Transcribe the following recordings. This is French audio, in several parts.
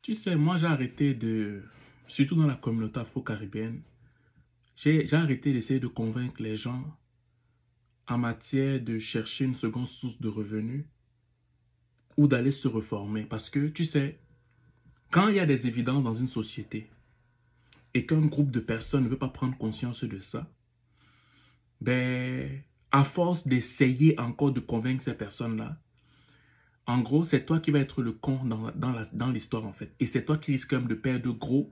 Tu sais, moi j'ai arrêté de, surtout dans la communauté afro-caribéenne, j'ai arrêté d'essayer de convaincre les gens en matière de chercher une seconde source de revenus ou d'aller se reformer. Parce que, tu sais, quand il y a des évidences dans une société et qu'un groupe de personnes ne veut pas prendre conscience de ça, ben, à force d'essayer encore de convaincre ces personnes-là, en gros, c'est toi qui vas être le con dans l'histoire en fait. Et c'est toi qui risques quand même de perdre gros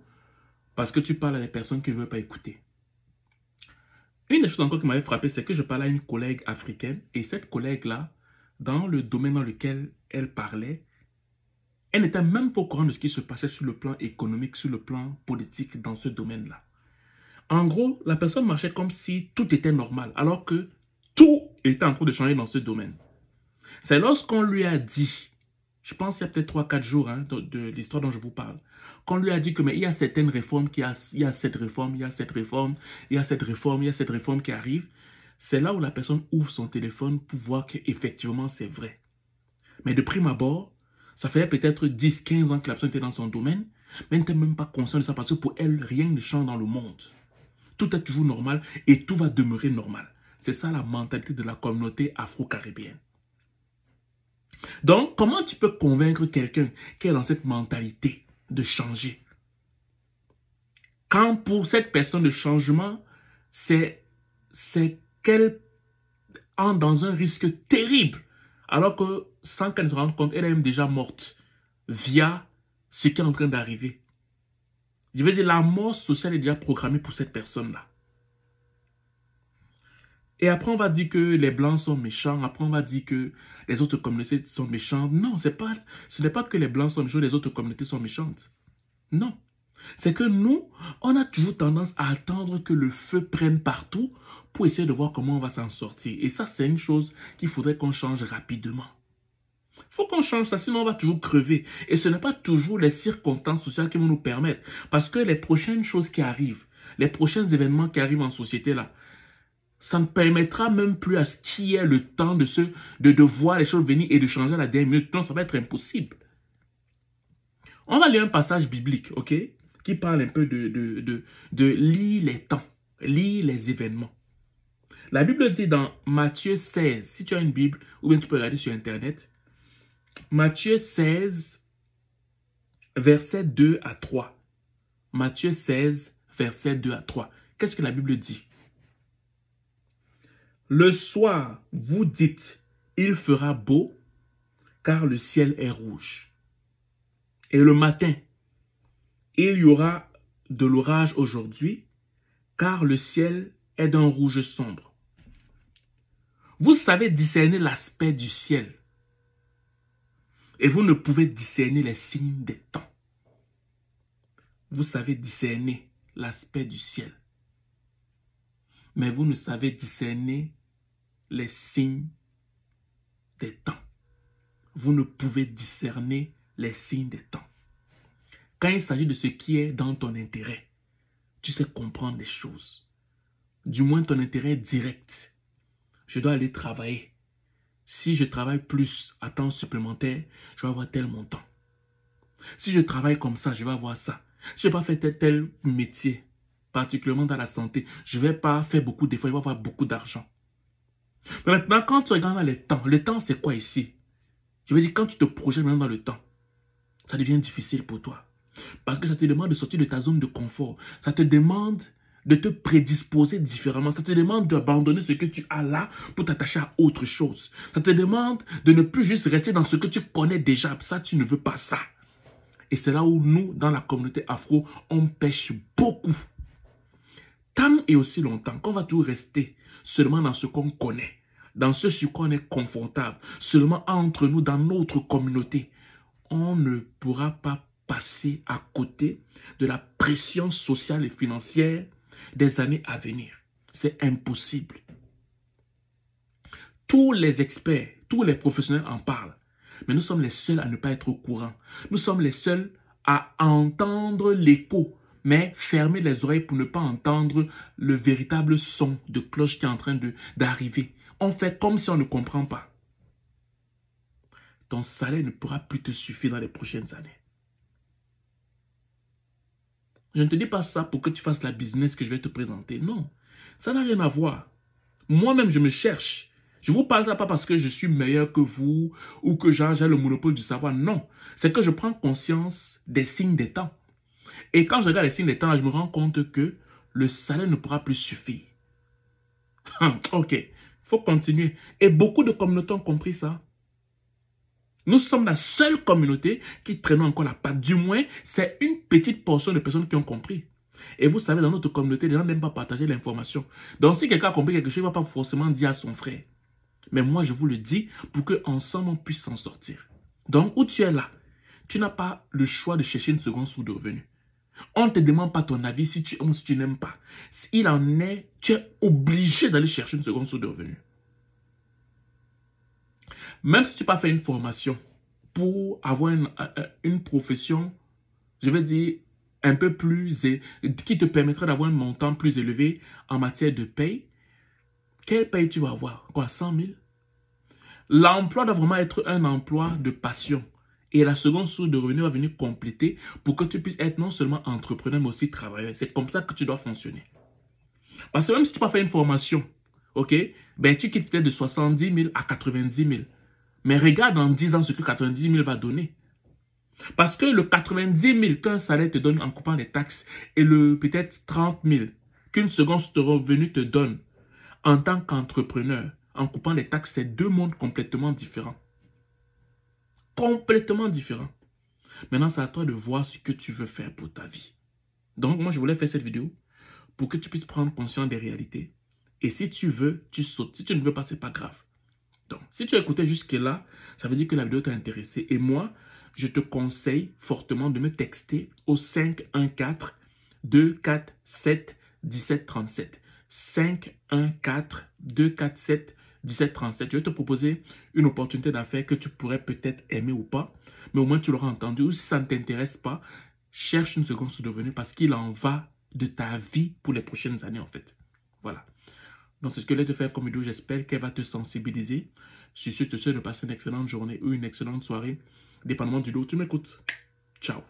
parce que tu parles à des personnes qui ne veulent pas écouter. Une des choses encore qui m'avait frappé, c'est que je parlais à une collègue africaine et cette collègue-là, dans le domaine dans lequel elle parlait, elle n'était même pas au courant de ce qui se passait sur le plan économique, sur le plan politique dans ce domaine-là. En gros, la personne marchait comme si tout était normal, alors que tout était en train de changer dans ce domaine. C'est lorsqu'on lui a dit, je pense qu'il y a peut-être 3-4 jours de l'histoire dont je vous parle, qu'on lui a dit que mais il y a certaines réformes, il y a cette réforme, il y a cette réforme, il y a cette réforme, il y a cette réforme qui arrive. C'est là où la personne ouvre son téléphone pour voir qu'effectivement c'est vrai. Mais de prime abord, ça faisait peut-être 10-15 ans que la personne était dans son domaine, mais elle n'était même pas consciente de ça parce que pour elle, rien ne change dans le monde. Tout est toujours normal et tout va demeurer normal. C'est ça la mentalité de la communauté afro-caribéenne. Donc, comment tu peux convaincre quelqu'un qui est dans cette mentalité de changer? Quand pour cette personne, le changement, c'est qu'elle entre dans un risque terrible. Alors que, sans qu'elle se rende compte, elle est même déjà morte via ce qui est en train d'arriver. Je veux dire, la mort sociale est déjà programmée pour cette personne-là. Et après, on va dire que les Blancs sont méchants. Après, on va dire que les autres communautés sont méchantes. Non, ce n'est pas que les Blancs sont méchants, les autres communautés sont méchantes. Non. C'est que nous, on a toujours tendance à attendre que le feu prenne partout pour essayer de voir comment on va s'en sortir. Et ça, c'est une chose qu'il faudrait qu'on change rapidement. Il faut qu'on change ça, sinon on va toujours crever. Et ce n'est pas toujours les circonstances sociales qui vont nous permettre. Parce que les prochaines choses qui arrivent, les prochains événements qui arrivent en société là, ça ne permettra même plus à ce qu'il y ait le temps de voir les choses venir et de changer à la dernière minute. Non, ça va être impossible. On va lire un passage biblique, ok, qui parle un peu de lire les temps, lire les événements. La Bible dit dans Matthieu 16, si tu as une Bible, ou bien tu peux regarder sur Internet, Matthieu 16, versets 2 à 3. Matthieu 16, versets 2 à 3. Qu'est-ce que la Bible dit? Le soir, vous dites, il fera beau, car le ciel est rouge. Et le matin, il y aura de l'orage aujourd'hui, car le ciel est d'un rouge sombre. Vous savez discerner l'aspect du ciel, et vous ne pouvez discerner les signes des temps. Vous savez discerner l'aspect du ciel, mais vous ne savez discerner les signes des temps. Vous ne pouvez discerner les signes des temps. Quand il s'agit de ce qui est dans ton intérêt, tu sais comprendre les choses. Du moins ton intérêt est direct. Je dois aller travailler. Si je travaille plus à temps supplémentaire, je vais avoir tel montant. Si je travaille comme ça, je vais avoir ça. Si je n'ai pas fait tel métier, particulièrement dans la santé, je ne vais pas faire beaucoup d'efforts, je vais avoir beaucoup d'argent. Mais maintenant, quand tu regardes dans le temps c'est quoi ici? Je veux dire, quand tu te projettes maintenant dans le temps, ça devient difficile pour toi. Parce que ça te demande de sortir de ta zone de confort. Ça te demande de te prédisposer différemment. Ça te demande d'abandonner ce que tu as là pour t'attacher à autre chose. Ça te demande de ne plus juste rester dans ce que tu connais déjà. Ça, tu ne veux pas ça. Et c'est là où nous, dans la communauté afro, on pêche beaucoup. Tant et aussi longtemps qu'on va toujours rester seulement dans ce qu'on connaît, dans ce sur quoi on est confortable, seulement entre nous, dans notre communauté, on ne pourra pas passer à côté de la pression sociale et financière des années à venir. C'est impossible. Tous les experts, tous les professionnels en parlent, mais nous sommes les seuls à ne pas être au courant. Nous sommes les seuls à entendre l'écho, mais fermer les oreilles pour ne pas entendre le véritable son de cloche qui est en train d'arriver. On fait comme si on ne comprend pas. Ton salaire ne pourra plus te suffire dans les prochaines années. Je ne te dis pas ça pour que tu fasses la business que je vais te présenter. Non, ça n'a rien à voir. Moi-même, je me cherche. Je ne vous parle pas parce que je suis meilleur que vous ou que j'ai le monopole du savoir. Non, c'est que je prends conscience des signes des temps. Et quand je regarde les signes des temps, je me rends compte que le salaire ne pourra plus suffire. Ok, il faut continuer. Et beaucoup de communautés ont compris ça. Nous sommes la seule communauté qui traîne encore la patte. Du moins, c'est une petite portion de personnes qui ont compris. Et vous savez, dans notre communauté, les gens n'aiment pas partager l'information. Donc, si quelqu'un a compris quelque chose, il ne va pas forcément dire à son frère. Mais moi, je vous le dis pour qu'ensemble, on puisse s'en sortir. Donc, où tu es là, tu n'as pas le choix de chercher une seconde source de revenus. On ne te demande pas ton avis si tu aimes ou si tu n'aimes pas. S'il en est, tu es obligé d'aller chercher une seconde source de revenus. Même si tu n'as pas fait une formation pour avoir une profession, je vais dire, un peu plus, qui te permettra d'avoir un montant plus élevé en matière de paye, quelle paye tu vas avoir? Quoi, 100 000? L'emploi doit vraiment être un emploi de passion. Et la seconde source de revenus va venir compléter pour que tu puisses être non seulement entrepreneur, mais aussi travailleur. C'est comme ça que tu dois fonctionner. Parce que même si tu n'as pas fait une formation, ok, ben tu quittes peut-être de 70 000 à 90 000. Mais regarde en 10 ans ce que 90 000 va donner. Parce que le 90 000 qu'un salaire te donne en coupant les taxes et le peut-être 30 000 qu'une seconde source de revenus te donne en tant qu'entrepreneur, en coupant les taxes, c'est deux mondes complètement différents. Complètement différents. Maintenant, c'est à toi de voir ce que tu veux faire pour ta vie. Donc, moi, je voulais faire cette vidéo pour que tu puisses prendre conscience des réalités. Et si tu veux, tu sautes. Si tu ne veux pas, ce n'est pas grave. Donc, si tu as écouté jusque-là, ça veut dire que la vidéo t'a intéressé. Et moi, je te conseille fortement de me texter au 514-247-1737. 514-247-1737. Je vais te proposer une opportunité d'affaires que tu pourrais peut-être aimer ou pas, mais au moins tu l'auras entendu. Ou si ça ne t'intéresse pas, cherche une seconde source de revenus parce qu'il en va de ta vie pour les prochaines années en fait. Voilà. Donc c'est ce que je vais te faire comme vidéo. J'espère qu'elle va te sensibiliser. Sur ce, je te souhaite de passer une excellente journée ou une excellente soirée, dépendamment du lot où tu m'écoutes. Ciao.